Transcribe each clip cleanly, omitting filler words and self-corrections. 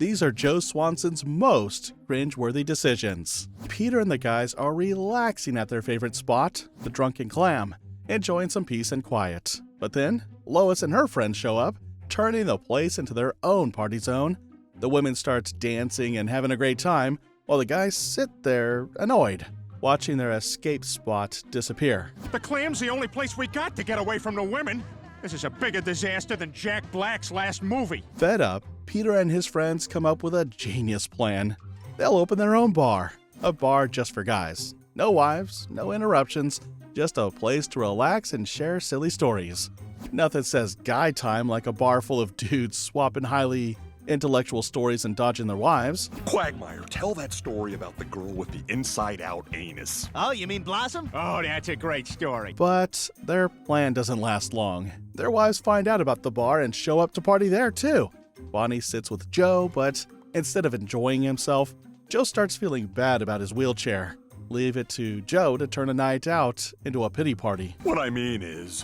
These are Joe Swanson's most cringe-worthy decisions. Peter and the guys are relaxing at their favorite spot, the drunken Clam, enjoying some peace and quiet. But then, Lois and her friends show up, turning the place into their own party zone. The women start dancing and having a great time, while the guys sit there, annoyed, watching their escape spot disappear. The Clam's the only place we got to get away from the women. This is a bigger disaster than Jack Black's last movie. Fed up, Peter and his friends come up with a genius plan. They'll open their own bar, a bar just for guys. No wives, no interruptions, just a place to relax and share silly stories. Nothing says guy time like a bar full of dudes swapping highly intellectual stories and dodging their wives. Quagmire, tell that story about the girl with the inside-out anus. Oh, you mean Blossom? Oh, that's a great story. But their plan doesn't last long. Their wives find out about the bar and show up to party there too. Bonnie sits with Joe, but instead of enjoying himself, Joe starts feeling bad about his wheelchair. Leave it to Joe to turn a night out into a pity party. What I mean is,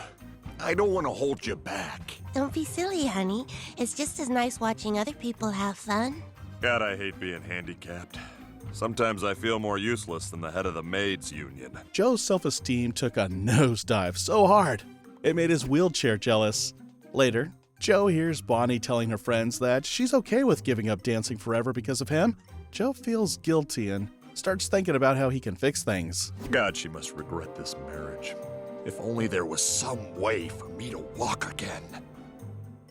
I don't want to hold you back. Don't be silly, honey. It's just as nice watching other people have fun. God, I hate being handicapped. Sometimes I feel more useless than the head of the maids union. Joe's self-esteem took a nosedive so hard, it made his wheelchair jealous. Later, Joe hears Bonnie telling her friends that she's okay with giving up dancing forever because of him. Joe feels guilty and starts thinking about how he can fix things. God, she must regret this marriage. If only there was some way for me to walk again.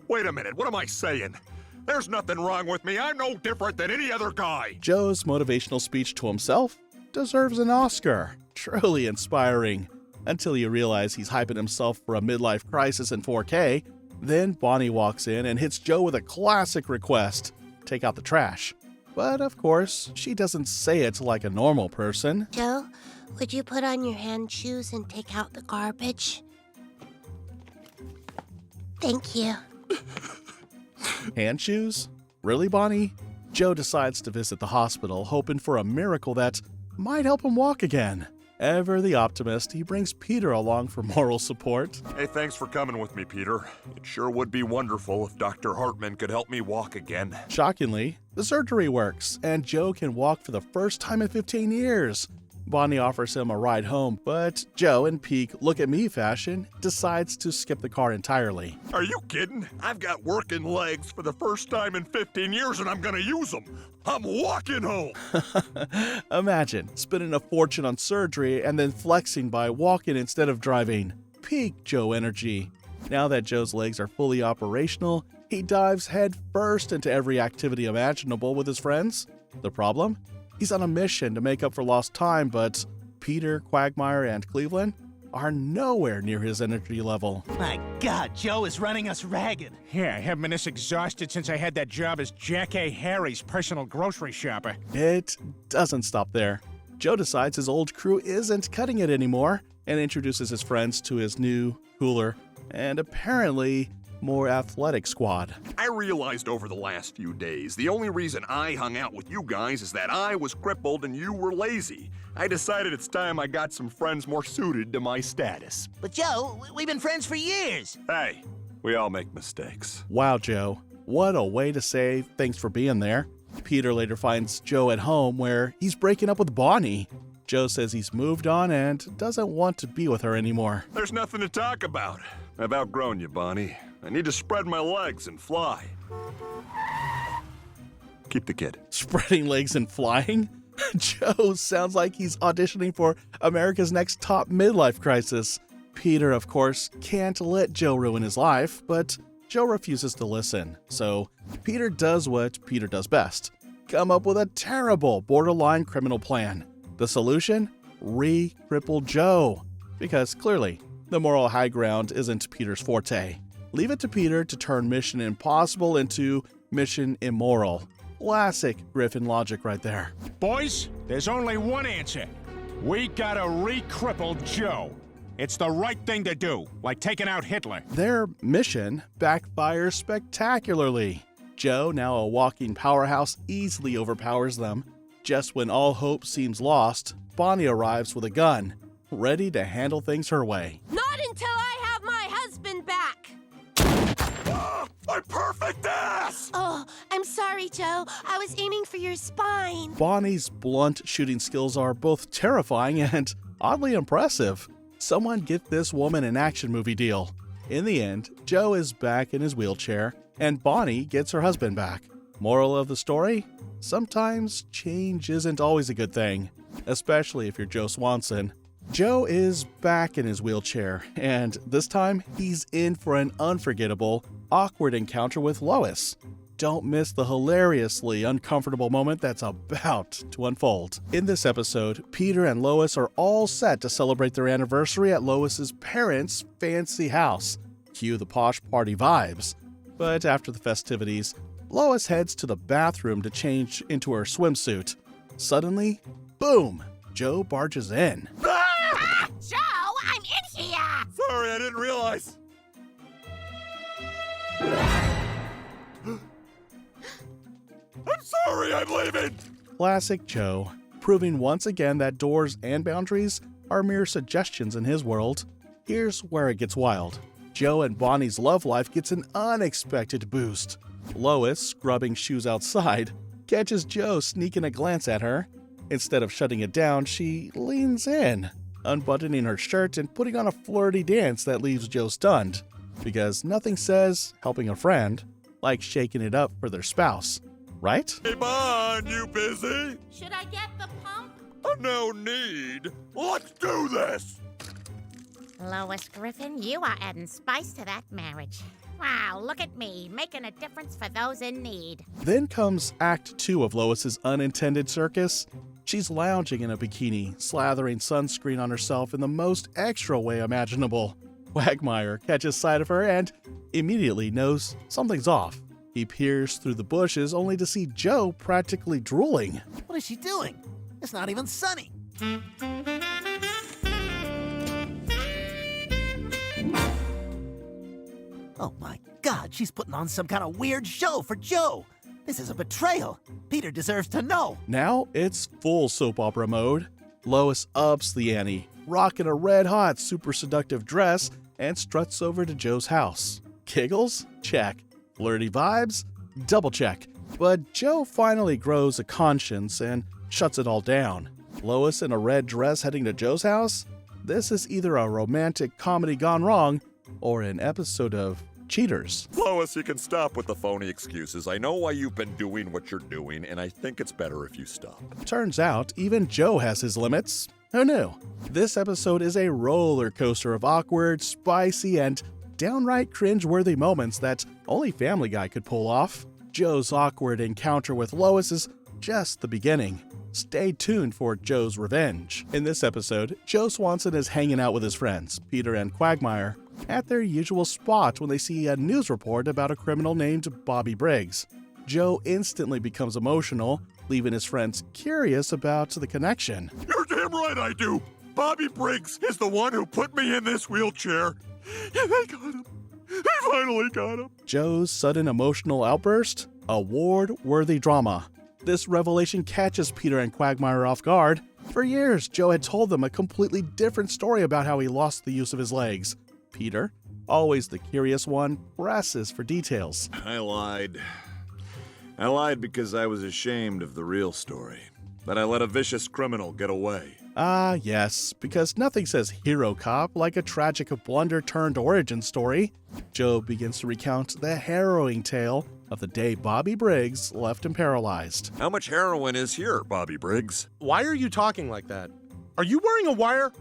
Wait a minute, what am I saying? There's nothing wrong with me. I'm no different than any other guy. Joe's motivational speech to himself deserves an Oscar. Truly inspiring. Until you realize he's hyping himself for a midlife crisis in 4K. Then Bonnie walks in and hits Joe with a classic request: take out the trash. But of course, she doesn't say it like a normal person. Joe, would you put on your hand shoes and take out the garbage? Thank you. Hand shoes? Really, Bonnie? Joe decides to visit the hospital, hoping for a miracle that might help him walk again. Ever the optimist, he brings Peter along for moral support. Hey, thanks for coming with me, Peter. It sure would be wonderful if Dr. Hartman could help me walk again. Shockingly, the surgery works, and Joe can walk for the first time in 15 years. Bonnie offers him a ride home, but Joe, in peak look-at-me fashion, decides to skip the car entirely. Are you kidding? I've got working legs for the first time in 15 years and I'm gonna use them. I'm walking home. Imagine spending a fortune on surgery and then flexing by walking instead of driving. Peak Joe energy. Now that Joe's legs are fully operational, he dives head first into every activity imaginable with his friends. The problem? He's on a mission to make up for lost time, but Peter, Quagmire, and Cleveland are nowhere near his energy level. My God, Joe is running us ragged. Yeah, I haven't been this exhausted since I had that job as Jack A. Harry's personal grocery shopper. It doesn't stop there. Joe decides his old crew isn't cutting it anymore and introduces his friends to his new, cooler, and apparently more athletic squad. I realized over the last few days, the only reason I hung out with you guys is that I was crippled and you were lazy. I decided it's time I got some friends more suited to my status. But Joe, we've been friends for years. Hey, we all make mistakes. Wow, Joe. What a way to say thanks for being there. Peter later finds Joe at home where he's breaking up with Bonnie. Joe says he's moved on and doesn't want to be with her anymore. There's nothing to talk about. I've outgrown you, Bonnie. I need to spread my legs and fly. Keep the kid. Spreading legs and flying? Joe sounds like he's auditioning for America's Next Top Midlife Crisis. Peter, of course, can't let Joe ruin his life, but Joe refuses to listen. So Peter does what Peter does best: come up with a terrible, borderline criminal plan. The solution? Recrippling Joe. Because clearly, the moral high ground isn't Peter's forte. Leave it to Peter to turn Mission Impossible into Mission Immoral. Classic Griffin logic right there. Boys, there's only one answer. We gotta re-cripple Joe. It's the right thing to do, like taking out Hitler. Their mission backfires spectacularly. Joe, now a walking powerhouse, easily overpowers them. Just when all hope seems lost, Bonnie arrives with a gun, ready to handle things her way. Not until I have my husband back! My perfect ass! Oh, I'm sorry, Joe. I was aiming for your spine. Bonnie's blunt shooting skills are both terrifying and oddly impressive. Someone get this woman an action movie deal. In the end, Joe is back in his wheelchair, and Bonnie gets her husband back. Moral of the story? Sometimes change isn't always a good thing, especially if you're Joe Swanson. Joe is back in his wheelchair, and this time he's in for an unforgettable, awkward encounter with Lois. Don't miss the hilariously uncomfortable moment that's about to unfold. In this episode, Peter and Lois are all set to celebrate their anniversary at Lois's parents' fancy house. Cue the posh party vibes. But after the festivities, Lois heads to the bathroom to change into her swimsuit. Suddenly, boom! Joe barges in. Joe, I'm in here. Sorry, I didn't realize. I'm sorry, I'm leaving. Classic Joe, proving once again that doors and boundaries are mere suggestions in his world. Here's where it gets wild. Joe and Bonnie's love life gets an unexpected boost. Lois, scrubbing shoes outside, catches Joe sneaking a glance at her. Instead of shutting it down, she leans in, unbuttoning her shirt and putting on a flirty dance that leaves Joe stunned, because nothing says helping a friend like shaking it up for their spouse, right? Hey, Bon, you busy? Should I get the pump? No need. Let's do this. Lois Griffin, you are adding spice to that marriage. Wow, look at me, making a difference for those in need. Then comes Act 2 of Lois's unintended circus. She's lounging in a bikini, slathering sunscreen on herself in the most extra way imaginable. Quagmire catches sight of her and immediately knows something's off. He peers through the bushes only to see Joe practically drooling. What is she doing? It's not even sunny. Oh my God, she's putting on some kind of weird show for Joe. This is a betrayal. Peter deserves to know. Now it's full soap opera mode. Lois ups the ante, rocking a red-hot, super seductive dress, and struts over to Joe's house. Giggles? Check. Flirty vibes? Double check. But Joe finally grows a conscience and shuts it all down. Lois in a red dress heading to Joe's house? This is either a romantic comedy gone wrong or an episode of Cheaters. Lois, you can stop with the phony excuses. I know why you've been doing what you're doing, and I think it's better if you stop. Turns out, even Joe has his limits. Who knew? This episode is a roller coaster of awkward, spicy, and downright cringeworthy moments that only Family Guy could pull off. Joe's awkward encounter with Lois is just the beginning. Stay tuned for Joe's revenge. In this episode, Joe Swanson is hanging out with his friends, Peter and Quagmire, at their usual spot when they see a news report about a criminal named Bobby Briggs. Joe instantly becomes emotional, leaving his friends curious about the connection. You're damn right I do. Bobby Briggs is the one who put me in this wheelchair. And they got him. They finally got him. Joe's sudden emotional outburst? Award-worthy drama. This revelation catches Peter and Quagmire off guard. For years, Joe had told them a completely different story about how he lost the use of his legs. Peter, always the curious one, presses for details. I lied. I lied because I was ashamed of the real story. That I let a vicious criminal get away. Ah, yes, because nothing says hero cop like a tragic blunder-turned-origin story. Joe begins to recount the harrowing tale of the day Bobby Briggs left him paralyzed. How much heroin is here, Bobby Briggs? Why are you talking like that? Are you wearing a wire?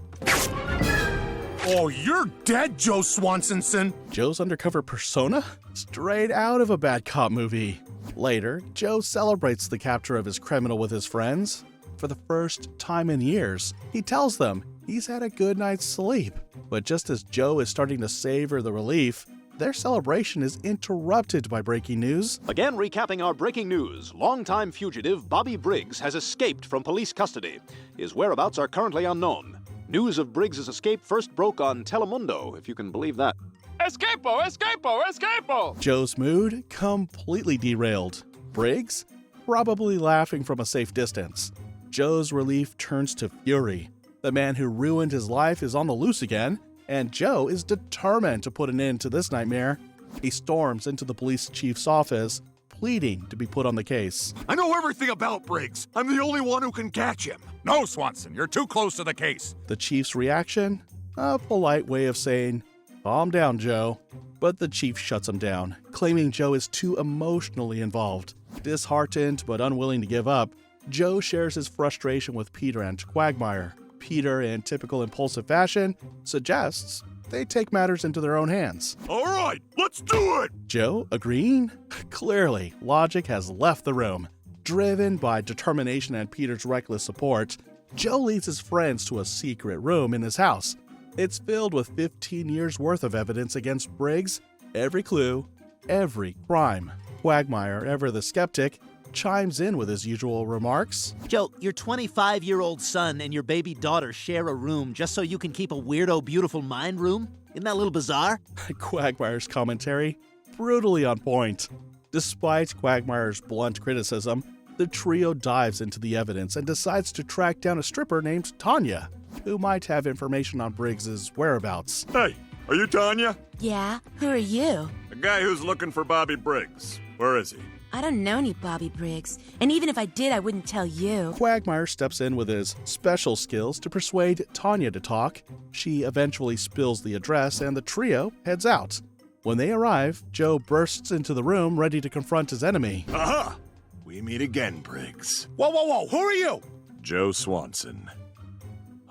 Oh, you're dead, Joe Swanson. Joe's undercover persona? Straight out of a bad cop movie. Later, Joe celebrates the capture of his criminal with his friends. For the first time in years, he tells them he's had a good night's sleep. But just as Joe is starting to savor the relief, their celebration is interrupted by breaking news. Again recapping our breaking news, longtime fugitive Bobby Briggs has escaped from police custody. His whereabouts are currently unknown. News of Briggs' escape first broke on Telemundo, if you can believe that. Escapo, escapo, escapo! Joe's mood completely derailed. Briggs? Probably laughing from a safe distance. Joe's relief turns to fury. The man who ruined his life is on the loose again, and Joe is determined to put an end to this nightmare. He storms into the police chief's office, pleading to be put on the case. I know everything about Briggs. I'm the only one who can catch him. No, Swanson, you're too close to the case. The chief's reaction? A polite way of saying, calm down, Joe. But the chief shuts him down, claiming Joe is too emotionally involved. Disheartened but unwilling to give up, Joe shares his frustration with Peter and Quagmire. Peter, in typical impulsive fashion, suggests they take matters into their own hands. All right, let's do it! Joe agreeing? Clearly, logic has left the room. Driven by determination and Peter's reckless support, Joe leads his friends to a secret room in his house. It's filled with 15 years' worth of evidence against Briggs, every clue, every crime. Quagmire, ever the skeptic, chimes in with his usual remarks. Joe, your 25-year-old son and your baby daughter share a room just so you can keep a weirdo, beautiful mind room? Isn't that a little bizarre? Quagmire's commentary, brutally on point. Despite Quagmire's blunt criticism, the trio dives into the evidence and decides to track down a stripper named Tanya, who might have information on Briggs's whereabouts. Hey, are you Tanya? Yeah, who are you? The guy who's looking for Bobby Briggs. Where is he? I don't know any Bobby Briggs, and even if I did, I wouldn't tell you. Quagmire steps in with his special skills to persuade Tanya to talk. She eventually spills the address, and the trio heads out. When they arrive, Joe bursts into the room ready to confront his enemy. Aha! We meet again, Briggs. Whoa, whoa, whoa, who are you? Joe Swanson.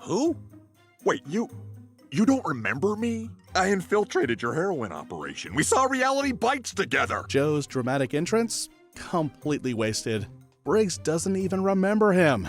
Who? Wait, you don't remember me? I infiltrated your heroin operation. We saw Reality Bites together. Joe's dramatic entrance? Completely wasted. Briggs doesn't even remember him.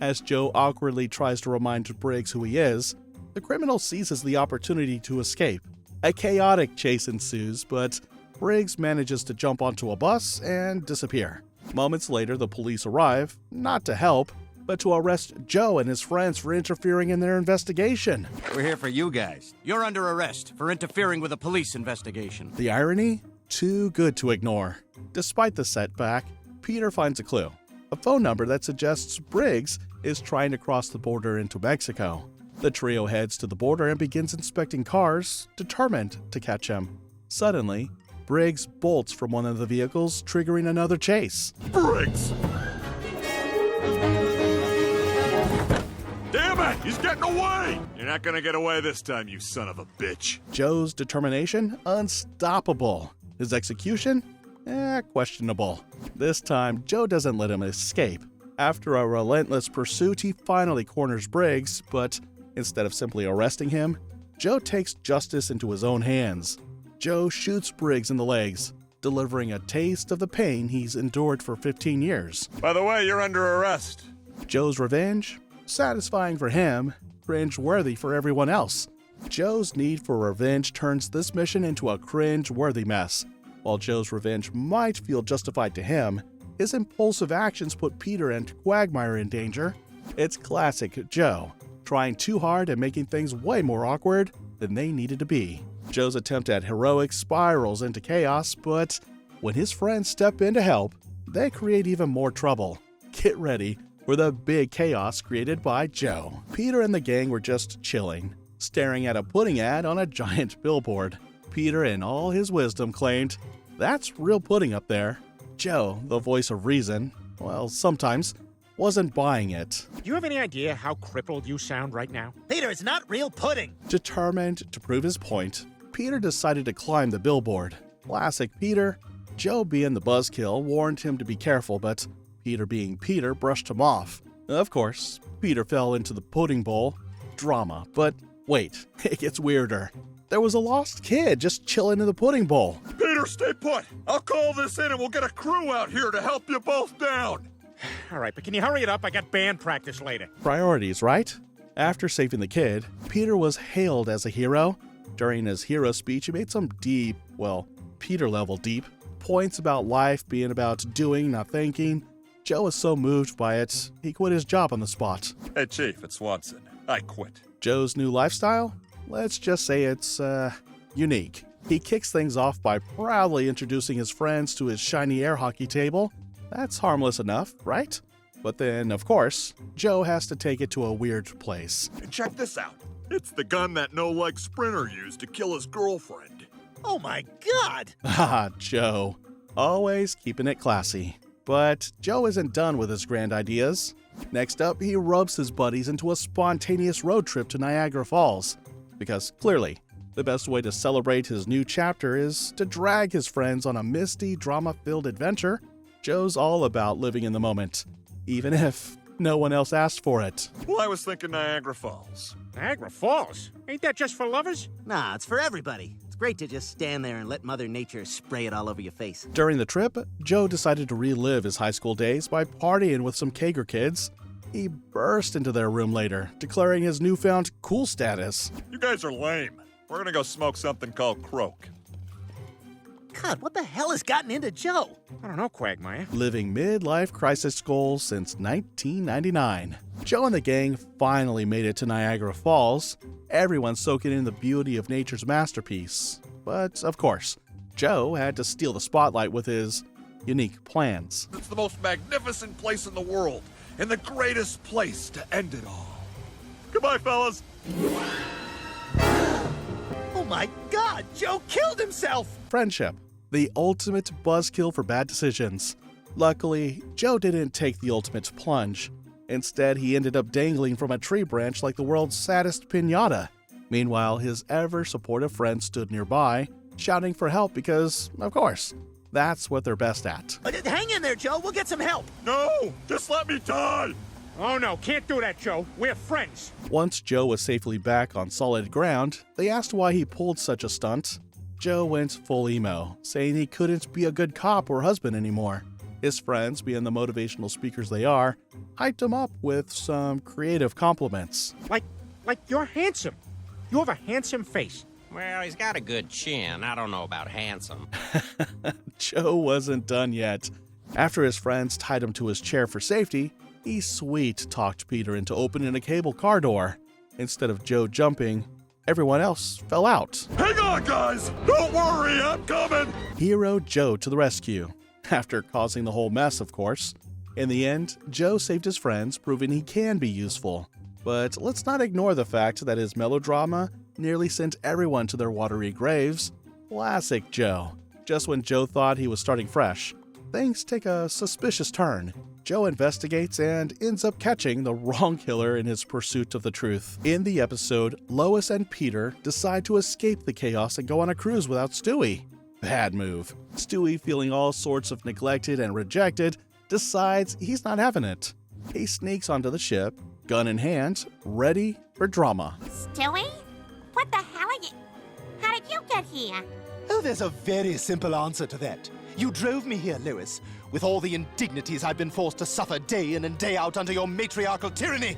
As Joe awkwardly tries to remind Briggs who he is, the criminal seizes the opportunity to escape. A chaotic chase ensues, but Briggs manages to jump onto a bus and disappear. Moments later, the police arrive, not to help, but to arrest Joe and his friends for interfering in their investigation. We're here for you guys. You're under arrest for interfering with a police investigation. The irony? Too good to ignore. Despite the setback, Peter finds a clue. A phone number that suggests Briggs is trying to cross the border into Mexico. The trio heads to the border and begins inspecting cars, determined to catch him. Suddenly, Briggs bolts from one of the vehicles, triggering another chase. Briggs! Damn it! He's getting away! You're not gonna get away this time, you son of a bitch. Joe's determination? Unstoppable. His execution? Questionable. This time, Joe doesn't let him escape. After a relentless pursuit, he finally corners Briggs, but instead of simply arresting him, Joe takes justice into his own hands. Joe shoots Briggs in the legs, delivering a taste of the pain he's endured for 15 years. By the way, you're under arrest. Joe's revenge? Satisfying for him, cringeworthy for everyone else. Joe's need for revenge turns this mission into a cringe-worthy mess. While Joe's revenge might feel justified to him, his impulsive actions put Peter and Quagmire in danger. It's classic Joe, trying too hard and making things way more awkward than they needed to be. Joe's attempt at heroics spirals into chaos, but when his friends step in to help, they create even more trouble. Get ready for the big chaos created by Joe. Peter and the gang were just chilling, staring at a pudding ad on a giant billboard. Peter, in all his wisdom, claimed, "That's real pudding up there." Joe, the voice of reason, well, sometimes, wasn't buying it. Do you have any idea how crippled you sound right now? Peter, it's not real pudding. Determined to prove his point, Peter decided to climb the billboard. Classic Peter. Joe, being the buzzkill, warned him to be careful, but Peter, being Peter, brushed him off. Of course, Peter fell into the pudding bowl. Drama. But wait, it gets weirder. There was a lost kid just chilling in the pudding bowl. Peter, stay put! I'll call this in and we'll get a crew out here to help you both down! All right, but can you hurry it up? I got band practice later. Priorities, right? After saving the kid, Peter was hailed as a hero. During his hero speech, he made some deep, well, Peter-level deep, points about life being about doing, not thinking. Joe was so moved by it, he quit his job on the spot. Hey, Chief, it's Swanson. I quit. Joe's new lifestyle? Let's just say it's, unique. He kicks things off by proudly introducing his friends to his shiny air hockey table. That's harmless enough, right? But then, of course, Joe has to take it to a weird place. And check this out. It's the gun that no-leg Sprinter used to kill his girlfriend. Oh my God! Ah, Joe. Always keeping it classy. But Joe isn't done with his grand ideas. Next up, he ropes his buddies into a spontaneous road trip to Niagara Falls. Because clearly, the best way to celebrate his new chapter is to drag his friends on a misty, drama-filled adventure. Joe's all about living in the moment, even if no one else asked for it. Well, I was thinking Niagara Falls. Niagara Falls? Ain't that just for lovers? Nah, it's for everybody. It's great to just stand there and let Mother Nature spray it all over your face. During the trip, Joe decided to relive his high school days by partying with some Kager kids. He burst into their room later, declaring his newfound cool status. You guys are lame. We're gonna go smoke something called croak. God, what the hell has gotten into Joe? I don't know, Quagmire. Living midlife crisis goals since 1999. Joe and the gang finally made it to Niagara Falls, everyone soaking in the beauty of nature's masterpiece. But, of course, Joe had to steal the spotlight with his unique plans. It's the most magnificent place in the world, and the greatest place to end it all. Goodbye, fellas. Oh my God, Joe killed himself! Friendship, the ultimate buzzkill for bad decisions. Luckily, Joe didn't take the ultimate plunge. Instead, he ended up dangling from a tree branch like the world's saddest piñata. Meanwhile, his ever-supportive friend stood nearby, shouting for help because, of course, that's what they're best at. Hang in there, Joe. We'll get some help. No, just let me die. Oh no, can't do that, Joe. We're friends. Once Joe was safely back on solid ground, they asked why he pulled such a stunt. Joe went full emo, saying he couldn't be a good cop or husband anymore. His friends, being the motivational speakers they are, hyped him up with some creative compliments. Like you're handsome. You have a handsome face. Well, he's got a good chin. I don't know about handsome. Joe wasn't done yet. After his friends tied him to his chair for safety, he sweet-talked Peter into opening a cable car door. Instead of Joe jumping, everyone else fell out. Hang on, guys! Don't worry, I'm coming! Hero Joe to the rescue. After causing the whole mess, of course. In the end, Joe saved his friends, proving he can be useful. But let's not ignore the fact that his melodrama nearly sent everyone to their watery graves. Classic Joe. Just when Joe thought he was starting fresh, things take a suspicious turn. Joe investigates and ends up catching the wrong killer in his pursuit of the truth. In the episode, Lois and Peter decide to escape the chaos and go on a cruise without Stewie. Bad move. Stewie, feeling all sorts of neglected and rejected, decides he's not having it. He sneaks onto the ship, gun in hand, ready for drama. Stewie? What the hell are you? How did you get here? Oh, there's a very simple answer to that. You drove me here, Lois, with all the indignities I've been forced to suffer day in and day out under your matriarchal tyranny.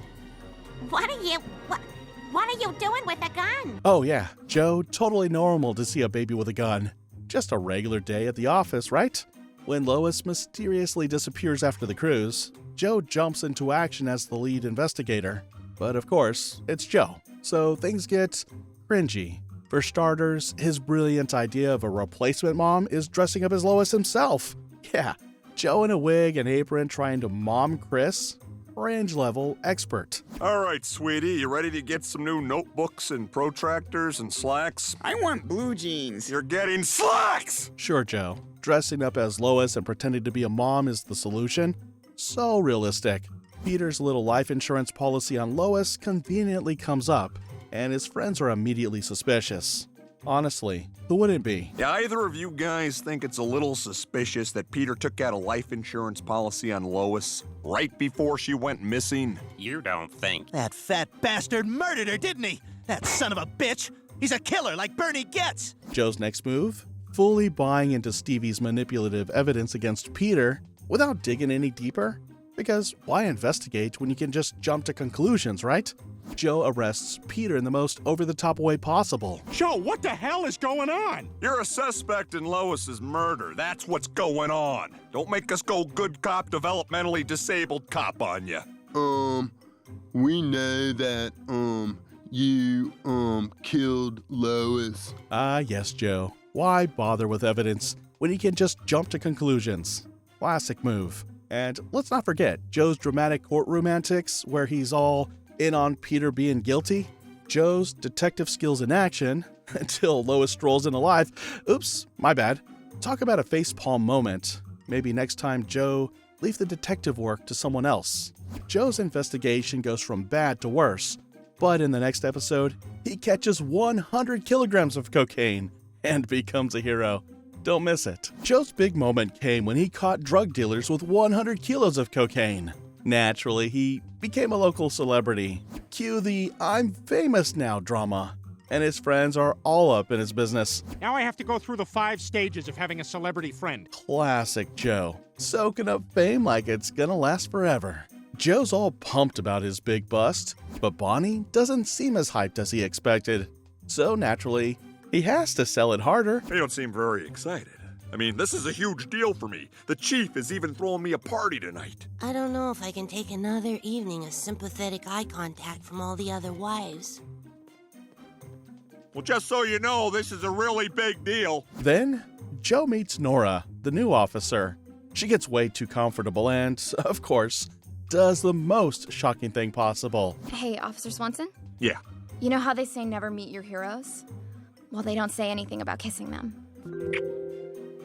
What are you doing with a gun? Oh yeah, Joe, totally normal to see a baby with a gun. Just a regular day at the office, right? When Lois mysteriously disappears after the cruise, Joe jumps into action as the lead investigator. But of course, it's Joe, so things get cringy. For starters, his brilliant idea of a replacement mom is dressing up as Lois himself. Yeah, Joe in a wig and apron trying to mom Chris. Cringe level expert. All right, sweetie, you ready to get some new notebooks and protractors and slacks? I want blue jeans. You're getting slacks! Sure, Joe. Dressing up as Lois and pretending to be a mom is the solution. So realistic. Peter's little life insurance policy on Lois conveniently comes up, and his friends are immediately suspicious. Honestly, who wouldn't be? Yeah, either of you guys think it's a little suspicious that Peter took out a life insurance policy on Lois right before she went missing? You don't think. That fat bastard murdered her, didn't he? That son of a bitch! He's a killer like Bernie Getz! Joe's next move? Fully buying into Stevie's manipulative evidence against Peter without digging any deeper? Because why investigate when you can just jump to conclusions, right? Joe arrests Peter in the most over-the-top way possible. Joe, what the hell is going on? You're a suspect in Lois's murder. That's what's going on. Don't make us go good cop, developmentally disabled cop on you. We know that, you, killed Lois. Yes, Joe. Why bother with evidence when you can just jump to conclusions? Classic move. And let's not forget Joe's dramatic courtroom antics where he's all in on Peter being guilty. Joe's detective skills in action until Lois strolls in alive. Oops, my bad. Talk about a facepalm moment. Maybe next time Joe leave the detective work to someone else. Joe's investigation goes from bad to worse, but in the next episode, he catches 100 kilograms of cocaine and becomes a hero. Don't miss it. Joe's big moment came when he caught drug dealers with 100 kilos of cocaine. Naturally, he became a local celebrity. Cue the I'm famous now drama. And his friends are all up in his business. Now I have to go through the 5 stages of having a celebrity friend. Classic Joe. Soaking up fame like it's gonna last forever. Joe's all pumped about his big bust, but Bonnie doesn't seem as hyped as he expected. So naturally, he has to sell it harder. You don't seem very excited. I mean, this is a huge deal for me. The chief is even throwing me a party tonight. I don't know if I can take another evening of sympathetic eye contact from all the other wives. Well, just so you know, this is a really big deal. Then, Joe meets Nora, the new officer. She gets way too comfortable and, of course, does the most shocking thing possible. Hey, Officer Swanson? Yeah. You know how they say never meet your heroes? Well, they don't say anything about kissing them.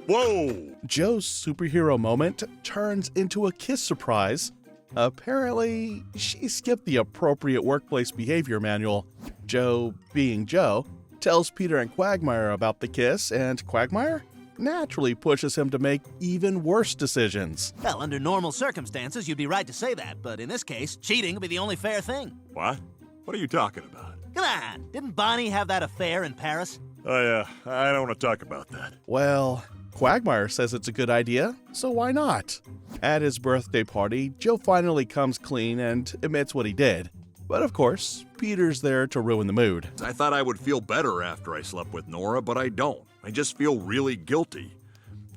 Whoa! Joe's superhero moment turns into a kiss surprise. Apparently, she skipped the appropriate workplace behavior manual. Joe, being Joe, tells Peter and Quagmire about the kiss, and Quagmire naturally pushes him to make even worse decisions. Well, under normal circumstances, you'd be right to say that, but in this case, cheating would be the only fair thing. What? What are you talking about? Come on, didn't Bonnie have that affair in Paris? I don't want to talk about that. Well, Quagmire says it's a good idea, so why not? At his birthday party, Joe finally comes clean and admits what he did. But of course, Peter's there to ruin the mood. I thought I would feel better after I slept with Nora, but I don't. I just feel really guilty.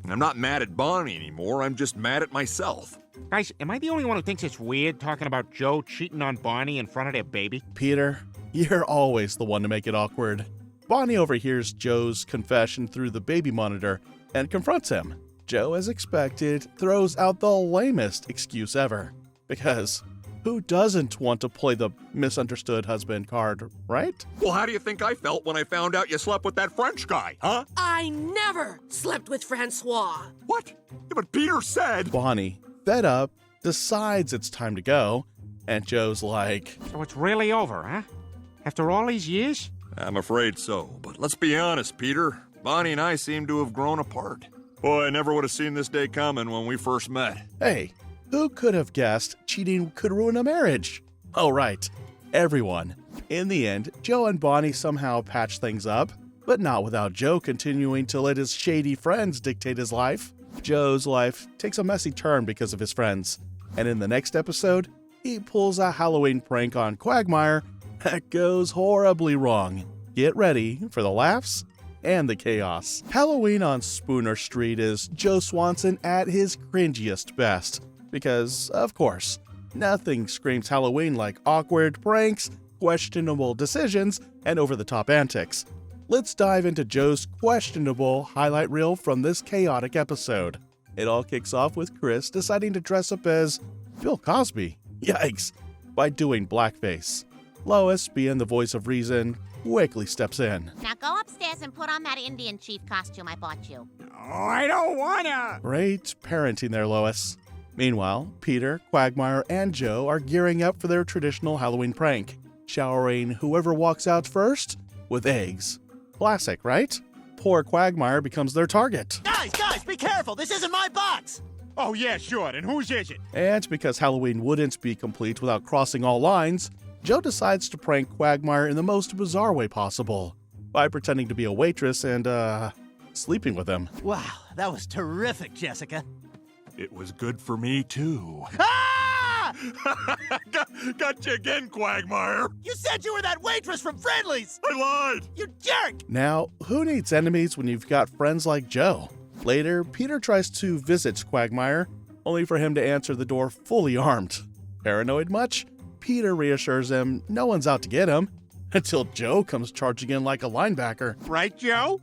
I'm not mad at Bonnie anymore, I'm just mad at myself. Guys, am I the only one who thinks it's weird talking about Joe cheating on Bonnie in front of their baby? Peter, you're always the one to make it awkward. Bonnie overhears Joe's confession through the baby monitor and confronts him. Joe, as expected, throws out the lamest excuse ever. Because who doesn't want to play the misunderstood husband card, right? Well, how do you think I felt when I found out you slept with that French guy, huh? I never slept with Francois. What? Yeah, but Peter said... Bonnie, fed up, decides it's time to go, and Joe's like... So it's really over, huh? After all these years? I'm afraid so, but let's be honest, Peter. Bonnie and I seem to have grown apart. Boy, I never would have seen this day coming when we first met. Hey, who could have guessed cheating could ruin a marriage? Oh, right, everyone. In the end, Joe and Bonnie somehow patch things up, but not without Joe continuing to let his shady friends dictate his life. Joe's life takes a messy turn because of his friends, and in the next episode, he pulls a Halloween prank on Quagmire that goes horribly wrong. Get ready for the laughs and the chaos. Halloween on Spooner Street is Joe Swanson at his cringiest best. Because, of course, nothing screams Halloween like awkward pranks, questionable decisions, and over-the-top antics. Let's dive into Joe's questionable highlight reel from this chaotic episode. It all kicks off with Chris deciding to dress up as Bill Cosby. Yikes! By doing blackface. Lois, being the voice of reason, quickly steps in. Now go upstairs and put on that Indian chief costume I bought you. Oh, I don't wanna! Great parenting there, Lois. Meanwhile, Peter, Quagmire, and Joe are gearing up for their traditional Halloween prank, showering whoever walks out first with eggs. Classic, right? Poor Quagmire becomes their target. Guys, be careful! This isn't my box! Oh, yeah, sure. And whose is it? And because Halloween wouldn't be complete without crossing all lines, Joe decides to prank Quagmire in the most bizarre way possible, by pretending to be a waitress and, sleeping with him. Wow, that was terrific, Jessica. It was good for me, too. Ah! Got you again, Quagmire. You said you were that waitress from Friendly's! I lied! You jerk! Now, who needs enemies when you've got friends like Joe? Later, Peter tries to visit Quagmire, only for him to answer the door fully armed. Paranoid much? Peter reassures him no one's out to get him, until Joe comes charging in like a linebacker. Right, Joe?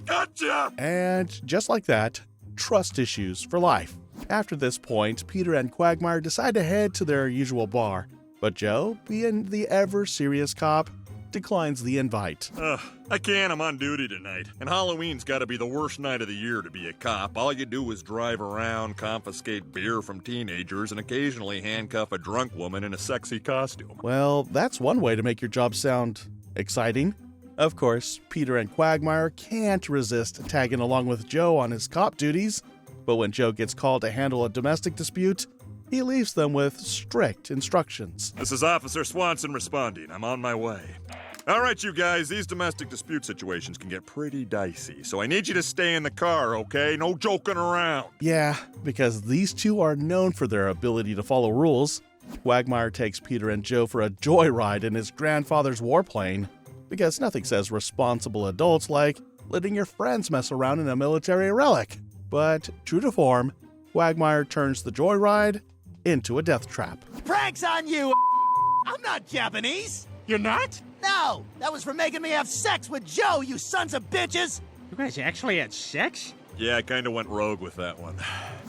Gotcha! And just like that, trust issues for life. After this point, Peter and Quagmire decide to head to their usual bar, but Joe, being the ever-serious cop, declines the invite. I can't. I'm on duty tonight. And Halloween's got to be the worst night of the year to be a cop. All you do is drive around, confiscate beer from teenagers, and occasionally handcuff a drunk woman in a sexy costume. Well, that's one way to make your job sound exciting. Of course, Peter and Quagmire can't resist tagging along with Joe on his cop duties, but when Joe gets called to handle a domestic dispute, he leaves them with strict instructions. This is Officer Swanson responding. I'm on my way. All right, you guys, these domestic dispute situations can get pretty dicey, so I need you to stay in the car, okay? No joking around. Yeah, because these two are known for their ability to follow rules. Quagmire takes Peter and Joe for a joyride in his grandfather's warplane, because nothing says responsible adults like letting your friends mess around in a military relic. But true to form, Quagmire turns the joyride into a death trap. Prank's on you! I'm not Japanese! You're not? No! That was for making me have sex with Joe, you sons of bitches! You guys actually had sex? Yeah, I kind of went rogue with that one.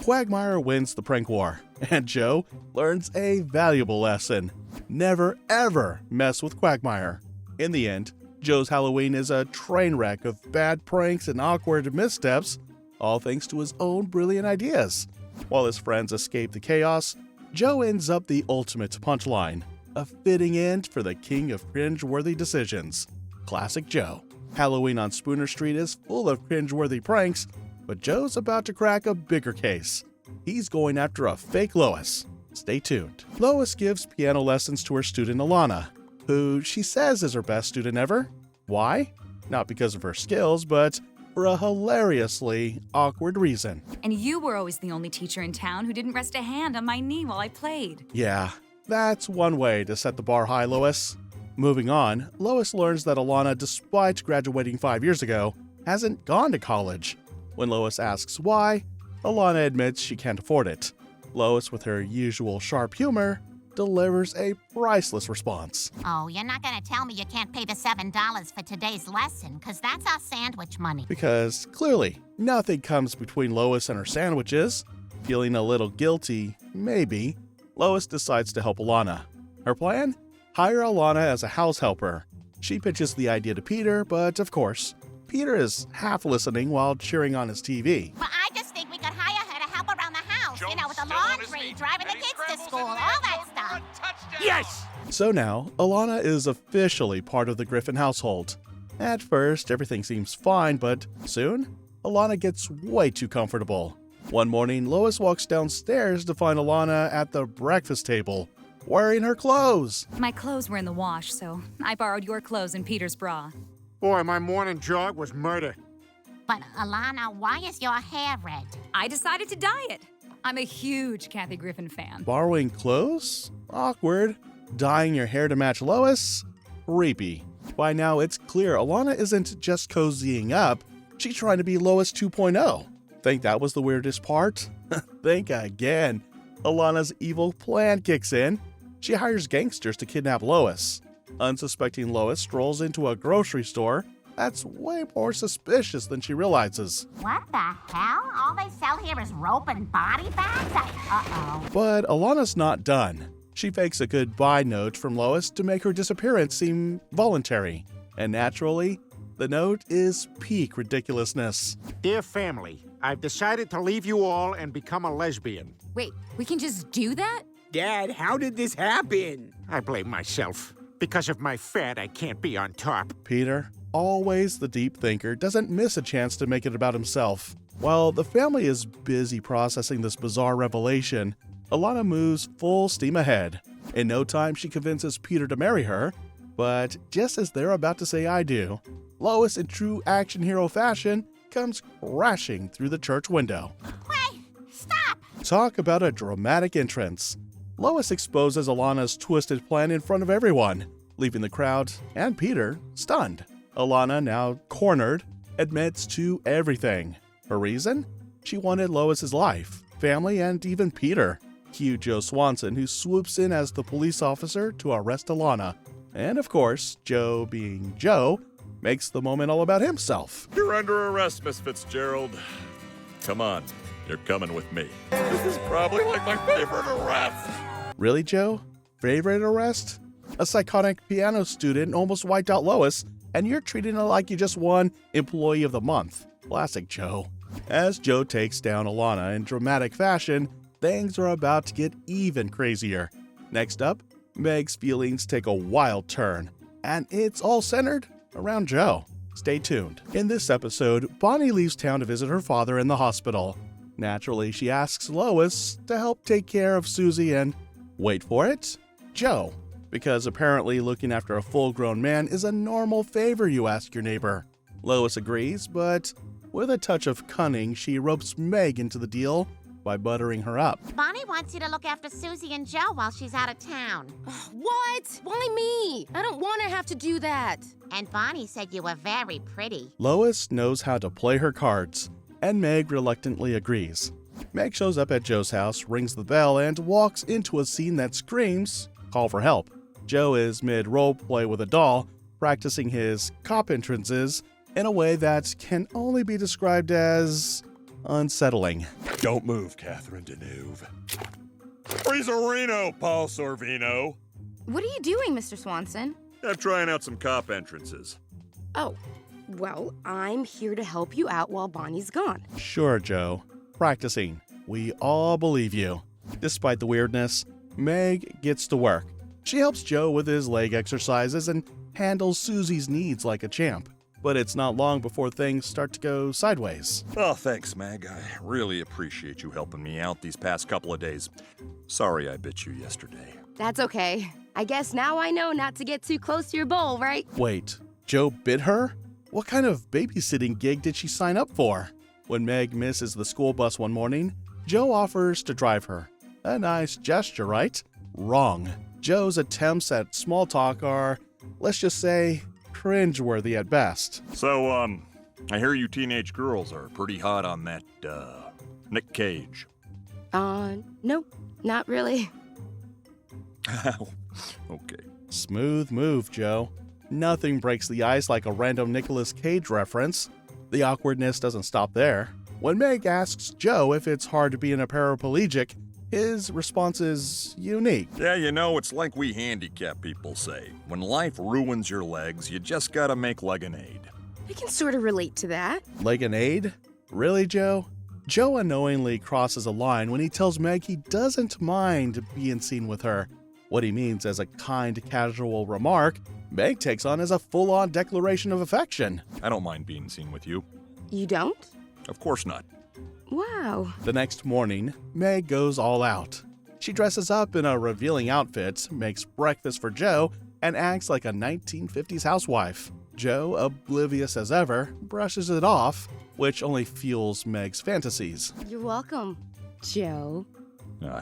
Quagmire wins the prank war, and Joe learns a valuable lesson. Never, ever mess with Quagmire. In the end, Joe's Halloween is a train wreck of bad pranks and awkward missteps, all thanks to his own brilliant ideas. While his friends escape the chaos, Joe ends up the ultimate punchline, a fitting end for the king of cringeworthy decisions. Classic Joe. Halloween on Spooner Street is full of cringeworthy pranks, but Joe's about to crack a bigger case. He's going after a fake Lois. Stay tuned. Lois gives piano lessons to her student Alana, who she says is her best student ever. Why? Not because of her skills, but for a hilariously awkward reason. And you were always the only teacher in town who didn't rest a hand on my knee while I played. Yeah, that's one way to set the bar high, Lois. Moving on, Lois learns that Alana, despite graduating 5 years ago, hasn't gone to college. When Lois asks why, Alana admits she can't afford it. Lois, with her usual sharp humor, delivers a priceless response. Oh, you're not gonna tell me you can't pay the $7 for today's lesson, because that's our sandwich money. Because clearly, nothing comes between Lois and her sandwiches. Feeling a little guilty, maybe, Lois decides to help Alana. Her plan? Hire Alana as a house helper. She pitches the idea to Peter, but of course, Peter is half listening while cheering on his TV. Well, I just think we could hire her to help around the house. You know, with the laundry, driving the kids to school, all that stuff. Yes! So now, Alana is officially part of the Griffin household. At first, everything seems fine, but soon, Alana gets way too comfortable. One morning, Lois walks downstairs to find Alana at the breakfast table, wearing her clothes. My clothes were in the wash, so I borrowed your clothes and Peter's bra. Boy, my morning jog was murder. But, Alana, why is your hair red? I decided to dye it. I'm a huge Kathy Griffin fan. Borrowing clothes? Awkward. Dyeing your hair to match Lois? Creepy. By now, it's clear Alana isn't just cozying up, she's trying to be Lois 2.0. Think that was the weirdest part? Think again. Alana's evil plan kicks in. She hires gangsters to kidnap Lois. Unsuspecting Lois strolls into a grocery store that's way more suspicious than she realizes. What the hell? All they sell here is rope and body bags? Uh-oh. But Alana's not done. She fakes a goodbye note from Lois to make her disappearance seem voluntary. And naturally, the note is peak ridiculousness. Dear family, I've decided to leave you all and become a lesbian. Wait, we can just do that? Dad, how did this happen? I blame myself. Because of my fat, I can't be on top. Peter, always the deep thinker, doesn't miss a chance to make it about himself. While the family is busy processing this bizarre revelation, Alana moves full steam ahead. In no time, she convinces Peter to marry her, but just as they're about to say I do, Lois, in true action hero fashion, comes crashing through the church window. Wait, stop! Talk about a dramatic entrance. Lois exposes Alana's twisted plan in front of everyone, leaving the crowd and Peter stunned. Alana, now cornered, admits to everything. Her reason? She wanted Lois's life, family, and even Peter. Cue Joe Swanson, who swoops in as the police officer to arrest Alana. And of course, Joe, being Joe, makes the moment all about himself. You're under arrest, Miss Fitzgerald. Come on, you're coming with me. This is probably like my favorite arrest. Really, Joe? Favorite arrest? A psychotic piano student almost wiped out Lois, and you're treating her like you just won Employee of the Month. Classic Joe. As Joe takes down Alana in dramatic fashion, things are about to get even crazier. Next up, Meg's feelings take a wild turn, and it's all centered around Joe. Stay tuned. In this episode, Bonnie leaves town to visit her father in the hospital. Naturally, she asks Lois to help take care of Susie and, wait for it, Joe. Because apparently looking after a full-grown man is a normal favor, you ask your neighbor. Lois agrees, but with a touch of cunning, she ropes Meg into the deal by buttering her up. Bonnie wants you to look after Susie and Joe while she's out of town. What? Why me? I don't want to have to do that. And Bonnie said you were very pretty. Lois knows how to play her cards, and Meg reluctantly agrees. Meg shows up at Joe's house, rings the bell, and walks into a scene that screams, call for help. Joe is mid-roleplay with a doll, practicing his cop entrances in a way that can only be described as unsettling. Don't move, Catherine Deneuve. Freezerino, Paul Sorvino. What are you doing, Mr. Swanson? I'm trying out some cop entrances. Oh, well, I'm here to help you out while Bonnie's gone. Sure, Joe. Practicing. We all believe you. Despite the weirdness, Meg gets to work. She helps Joe with his leg exercises and handles Susie's needs like a champ. But it's not long before things start to go sideways. Oh, thanks, Meg. I really appreciate you helping me out these past couple of days. Sorry I bit you yesterday. That's okay. I guess now I know not to get too close to your bowl, right? Wait, Joe bit her? What kind of babysitting gig did she sign up for? When Meg misses the school bus one morning, Joe offers to drive her. A nice gesture, right? Wrong. Joe's attempts at small talk are, let's just say, cringeworthy at best. So, I hear you teenage girls are pretty hot on that, Nick Cage. No, not really. Okay. Smooth move, Joe. Nothing breaks the ice like a random Nicolas Cage reference. The awkwardness doesn't stop there. When Meg asks Joe if it's hard to be a paraplegic, his response is unique. Yeah, you know, it's like we handicapped people say. When life ruins your legs, you just gotta make lemonade. I can sort of relate to that. Lemonade? Really, Joe? Joe unknowingly crosses a line when he tells Meg he doesn't mind being seen with her. What he means as a kind, casual remark, Meg takes on as a full-on declaration of affection. I don't mind being seen with you. You don't? Of course not. Wow. The next morning, Meg goes all out. She dresses up in a revealing outfit, makes breakfast for Joe, and acts like a 1950s housewife. Joe, oblivious as ever, brushes it off, which only fuels Meg's fantasies. You're welcome, Joe. I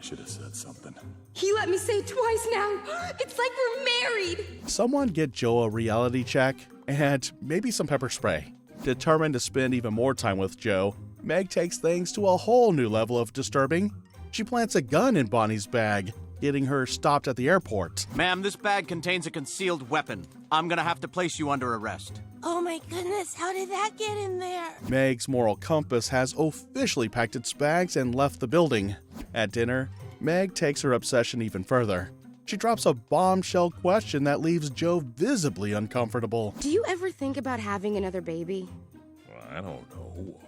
should have said something. He let me say it twice now. It's like we're married. Someone get Joe a reality check and maybe some pepper spray. Determined to spend even more time with Joe, Meg takes things to a whole new level of disturbing. She plants a gun in Bonnie's bag, getting her stopped at the airport. Ma'am, this bag contains a concealed weapon. I'm gonna have to place you under arrest. Oh my goodness, how did that get in there? Meg's moral compass has officially packed its bags and left the building. At dinner, Meg takes her obsession even further. She drops a bombshell question that leaves Joe visibly uncomfortable. Do you ever think about having another baby? Well, I don't know.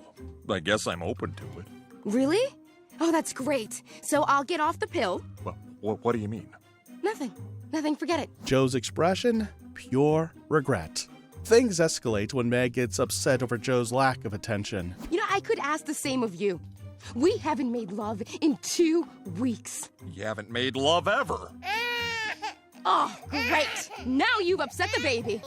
I guess I'm open to it. Really? Oh, that's great. So I'll get off the pill. Well, what do you mean? Nothing. Nothing, forget it. Joe's expression? Pure regret. Things escalate when Meg gets upset over Joe's lack of attention. You know, I could ask the same of you. We haven't made love in 2 weeks. You haven't made love ever. Oh, great. Now you've upset the baby.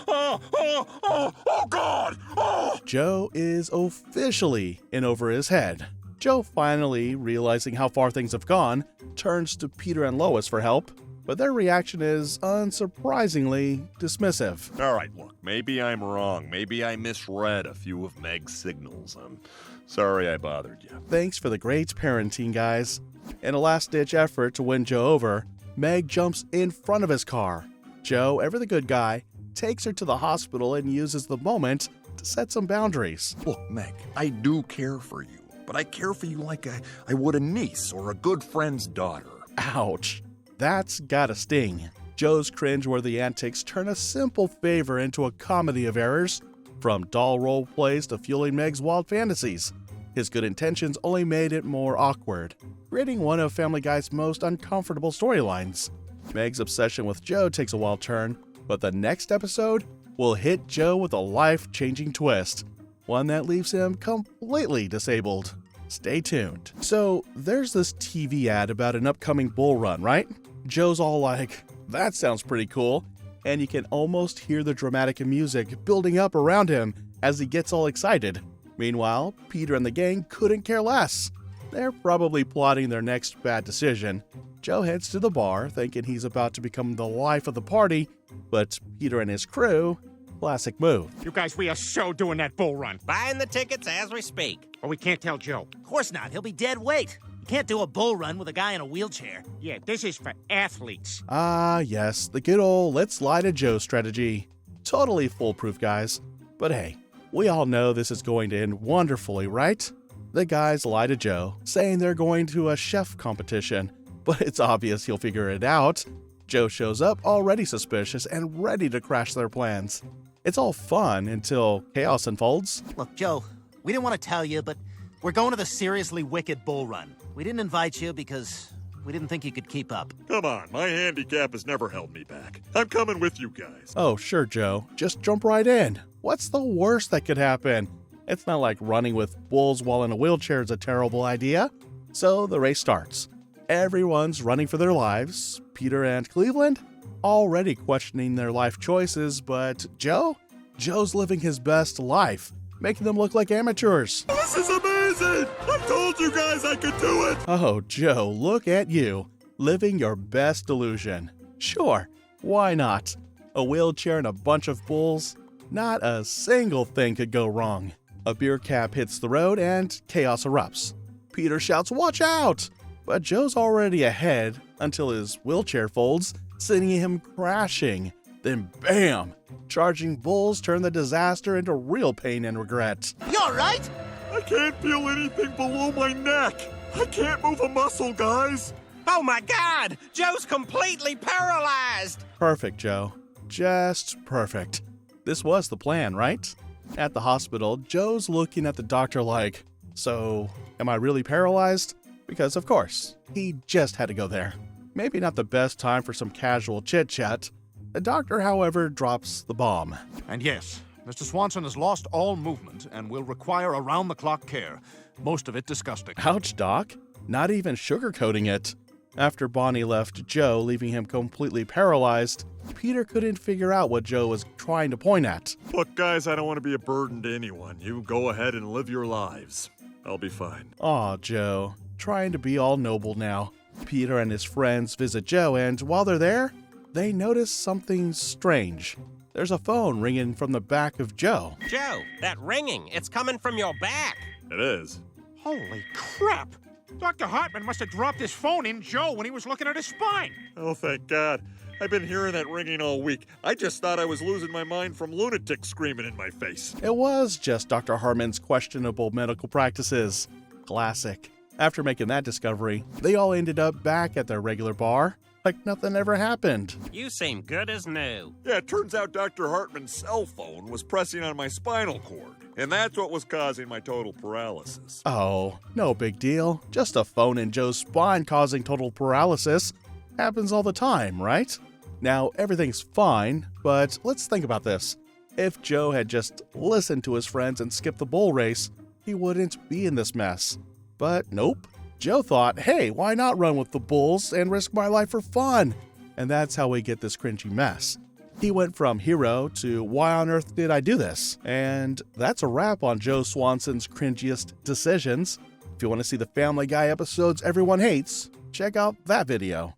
Oh, God! Oh! Joe is officially in over his head. Joe, finally realizing how far things have gone, turns to Peter and Lois for help, but their reaction is unsurprisingly dismissive. All right, look, maybe I'm wrong. Maybe I misread a few of Meg's signals. I'm sorry I bothered you. Thanks for the great parenting, guys. In a last-ditch effort to win Joe over, Meg jumps in front of his car. Joe, ever the good guy, takes her to the hospital and uses the moment to set some boundaries. Look, Meg, I do care for you, but I care for you like I would a niece or a good friend's daughter. Ouch. That's gotta sting. Joe's cringeworthy antics turn a simple favor into a comedy of errors, from doll role plays to fueling Meg's wild fantasies. His good intentions only made it more awkward, creating one of Family Guy's most uncomfortable storylines. Meg's obsession with Joe takes a wild turn, but the next episode will hit Joe with a life-changing twist, one that leaves him completely disabled. Stay tuned. So, there's this TV ad about an upcoming bull run, right? Joe's all like, "That sounds pretty cool," and you can almost hear the dramatic music building up around him as he gets all excited. Meanwhile, Peter and the gang couldn't care less. They're probably plotting their next bad decision. Joe heads to the bar, thinking he's about to become the life of the party, but Peter and his crew, classic move. You guys, we are so doing that bull run. Buying the tickets as we speak. But we can't tell Joe. Of course not. He'll be dead weight. You can't do a bull run with a guy in a wheelchair. Yeah, this is for athletes. Ah, yes, the good old let's lie to Joe strategy. Totally foolproof, guys. But hey, we all know this is going to end wonderfully, right? The guys lie to Joe, saying they're going to a chef competition, but it's obvious he'll figure it out. Joe shows up already suspicious and ready to crash their plans. It's all fun until chaos unfolds. Look, Joe, we didn't want to tell you, but we're going to the seriously wicked bull run. We didn't invite you because we didn't think you could keep up. Come on, my handicap has never held me back. I'm coming with you guys. Oh, sure, Joe. Just jump right in. What's the worst that could happen? It's not like running with bulls while in a wheelchair is a terrible idea. So the race starts. Everyone's running for their lives. Peter and Cleveland already questioning their life choices, but Joe's living his best life, making them look like amateurs. This is amazing! I told you guys I could do it! Oh, Joe, look at you, living your best delusion. Sure, why not? A wheelchair and a bunch of bulls? Not a single thing could go wrong. A beer cap hits the road and chaos erupts. Peter shouts, "Watch out!" But Joe's already ahead until his wheelchair folds, sending him crashing. Then bam! Charging bulls turn the disaster into real pain and regret. You alright? I can't feel anything below my neck. I can't move a muscle, guys. Oh my God! Joe's completely paralyzed! Perfect, Joe. Just perfect. This was the plan, right? At the hospital, Joe's looking at the doctor like, "So, am I really paralyzed?" Because, of course, he just had to go there. Maybe not the best time for some casual chit-chat. The doctor, however, drops the bomb. And yes, Mr. Swanson has lost all movement and will require around-the-clock care, most of it disgusting. Ouch, Doc. Not even sugarcoating it. After Bonnie left Joe, leaving him completely paralyzed, Peter couldn't figure out what Joe was trying to point at. Look, guys, I don't want to be a burden to anyone. You go ahead and live your lives. I'll be fine. Aw, Joe. Trying to be all noble now. Peter and his friends visit Joe, and while they're there, they notice something strange. There's a phone ringing from the back of Joe. Joe, that ringing, it's coming from your back. It is. Holy crap! Dr. Hartman must have dropped his phone in Joe when he was looking at his spine. Oh, thank God. I've been hearing that ringing all week. I just thought I was losing my mind from lunatics screaming in my face. It was just Dr. Hartman's questionable medical practices. Classic. After making that discovery, they all ended up back at their regular bar, like nothing ever happened. You seem good as new. Yeah, it turns out Dr. Hartman's cell phone was pressing on my spinal cord, and that's what was causing my total paralysis. Oh, no big deal. Just a phone in Joe's spine causing total paralysis. Happens all the time, right? Now, everything's fine, but let's think about this. If Joe had just listened to his friends and skipped the bull race, he wouldn't be in this mess. But nope. Joe thought, hey, why not run with the bulls and risk my life for fun? And that's how we get this cringy mess. He went from hero to why on earth did I do this? And that's a wrap on Joe Swanson's cringiest decisions. If you want to see the Family Guy episodes everyone hates, check out that video.